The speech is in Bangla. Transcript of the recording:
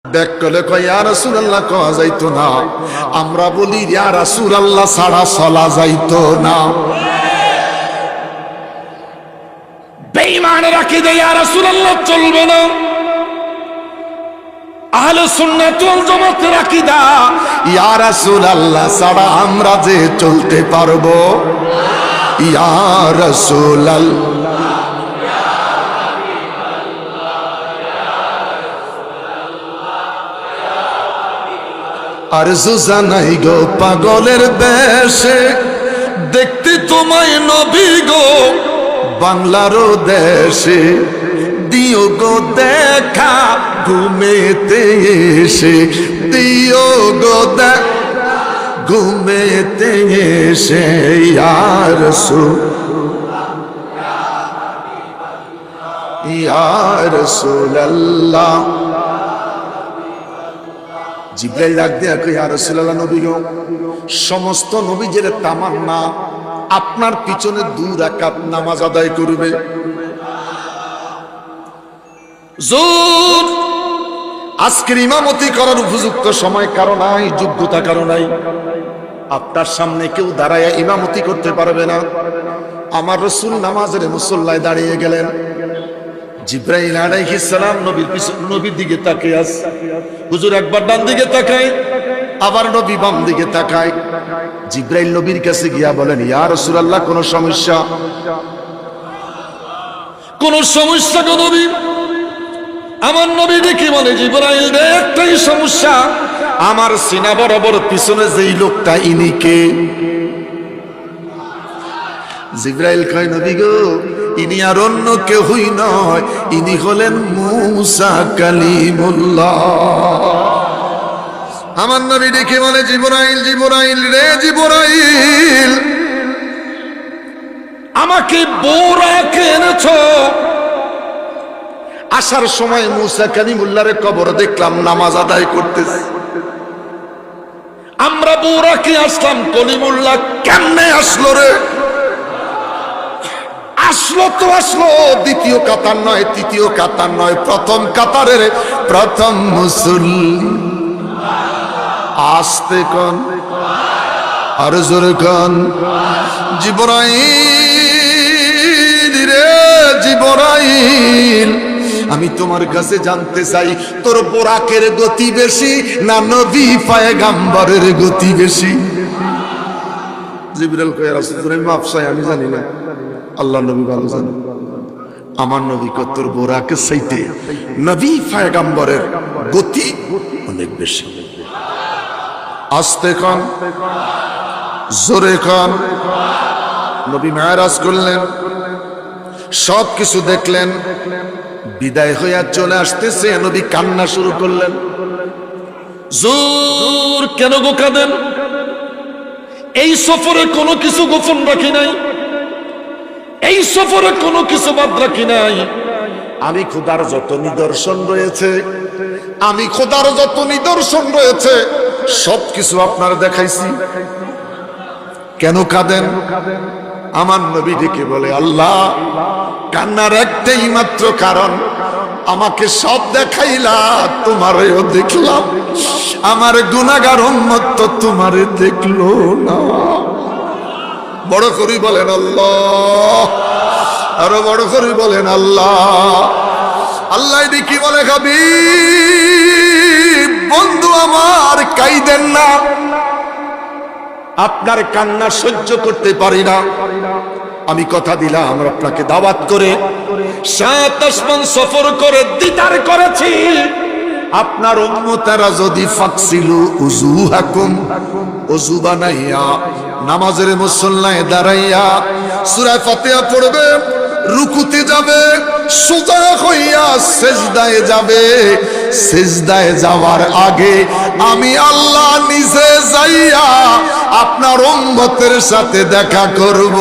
দেখ কলে কয় ইয়া রাসূলুল্লাহ কওয়া যাইতো না, আমরা বলি ইয়া রাসূলুল্লাহ ছাড়া চলা যাইতো না। বেঈমানের আকীদা ইয়া রাসূলুল্লাহ চলবে না। আহলে সুন্নাত ওয়াল জামাতের আকীদা ইয়া রাসূলুল্লাহ ছাড়া আমরা যে চলতে পারবো। ইয়া রাসূলুল্লাহ আরজু জানাই গো পাগলের বেশে, দেখতে তোমায় নবী গো বাংলারও দেশে। দিও গো দেখা ঘুমেতে এসে, দিও গো ঘুমেতে এসে। ইয়া রাসূল ইয়া রাসূলুল্লাহ। জিবরাইল ডাক দিয়া কই ইয়া রাসূলুল্লাহ নবী গো, সমস্ত নবীদের তামান্না আপনার পিছনে 2 রাকাত নামাজ আদায় করবে। জোর আজকের ইমামতি করার উপযুক্ত সময় কারো নাই, যোগ্যতা কারো নাই। আপনার সামনে কেউ দাঁড়ায় ইমামতি করতে পারবে না। আমার রাসূল নামাজের মুসল্লায় দাঁড়িয়ে গেলেন। জিবরাইল আলাইহিস সালাম নবীর দিকে তাকিয়ে আছে। হুজুর একবার ডান দিকে তাকায়, আবার নবী বাম দিকে তাকায়। জিবরাইল নবীর কাছে গিয়া বলেন ইয়া রাসূলুল্লাহ কোন সমস্যা? কোন সমস্যা গো নবী? আমার নবী দেখি বলে জিবরাইল রে একটাই সমস্যা, আমার সিনা বরাবর পিছনে যেই লোকটা ইনি কে? জিবরাইল কয় নবী গো, ইনি আর অন্য কেউই নয়, ইনি হলেন মূসা কালিমুল্লাহ। আমার নবী দেখে বলে জিবরাইল, জিবরাইল রে জিবরাইল, আমাকে বোরাকে এনেছো। আসার সময় মূসা কালিমুল্লাহর কবর দেখলাম নামাজ আদায় করতেছে। আমরা বোরাকে আসলাম, কলিমুল্লাহ কেমনে আসলো রে? আসলো তো আসলো, দ্বিতীয় কাতার নয়, তৃতীয় কাতার নয়, প্রথম কাতারের প্রথম মুসল্লি। আস্তে কোন আর জোরে কোন জিবরাইল রে জিবরাইল, আমি তোমার কাছে জানতে চাই তোর বোরাকের গতি বেশি না নবী পয়গম্বরের গতি বেশি? জিবরাইল কয় রাসূলুল্লাহ মাফ চাই, আমি জানি না, আল্লাহ নবী ভালো জানেন। আমার নবী কতর বোরাকে চাইতে নবী পয়গম্বরের গতি অনেক বেশি। আস্তে কান জোরে কান। নবী মেরাজ করলেন, সব কিছু দেখলেন, বিদায় হইয়া চলে আসতেছে। নবী কান্না শুরু করলেন। জোর কেন গো কাঁদেন? এই সফরে কোনো কিছু গোপন রাখি নাই, এই সফরে কোনো কিছু বাদ রাখি নাই। আমি খোদার যত নিদর্শন রয়েছে, আমি খোদার যত নিদর্শন রয়েছে সবকিছু আপনার দেখাইছি। কেন কাঁদেন? আমার নবী ডেকে বলে আল্লাহ, কান্নার একটাই মাত্র কারণ, আমাকে সব দেখাইলা, তোমারেও দেখলাম, আমার গুনাহগার উম্মত তো তোমারে দেখলো না। বড় করে বলেন আল্লাহ, আরো বড় করে বলেন আল্লাহ। আল্লাহ কি বলে হাবিব বন্ধু আমার, কাইদেন না, আপনার কান্না সহ্য করতে পারি না। আমি কথা দিলাম আপনাকে দাওয়াত করে 7 আসমান সফর করে দিদার করেছি। আপনার উম্মতেরা যদি ফাকসিলু উজুহাকুম, ওযু বানাইয়া নামাজের মুসল্লায় দাঁড়াইয়া সূরা ফাতিহা পড়বে, রুকুতে যাবে, সোজা হইয়া সিজদায় যাবে। সিজদায় যাওয়ার আগে আমি আল্লাহ নিজে যাইয়া আপনার উম্মতের সাথে দেখা করব।